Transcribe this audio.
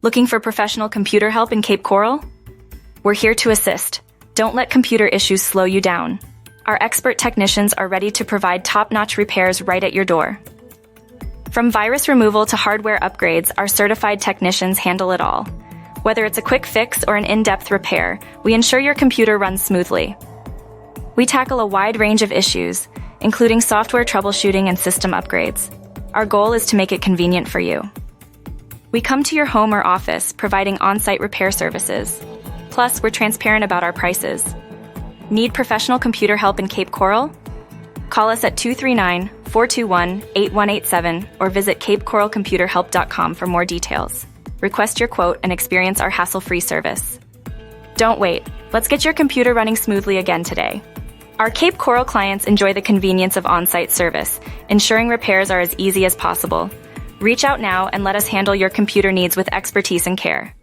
Looking for professional computer help in Cape Coral? We're here to assist. Don't let computer issues slow you down. Our expert technicians are ready to provide top-notch repairs right at your door. From virus removal to hardware upgrades, our certified technicians handle it all. Whether it's a quick fix or an in-depth repair, we ensure your computer runs smoothly. We tackle a wide range of issues, including software troubleshooting and system upgrades. Our goal is to make it convenient for you. We come to your home or office, providing on-site repair services. Plus, we're transparent about our prices. Need professional computer help in Cape Coral? Call us at 239-421-8187 or visit capecoralcomputerhelp.com for more details. Request your quote and experience our hassle-free service. Don't wait. Let's get your computer running smoothly again today. Our Cape Coral clients enjoy the convenience of on-site service, ensuring repairs are as easy as possible. Reach out now and let us handle your computer needs with expertise and care.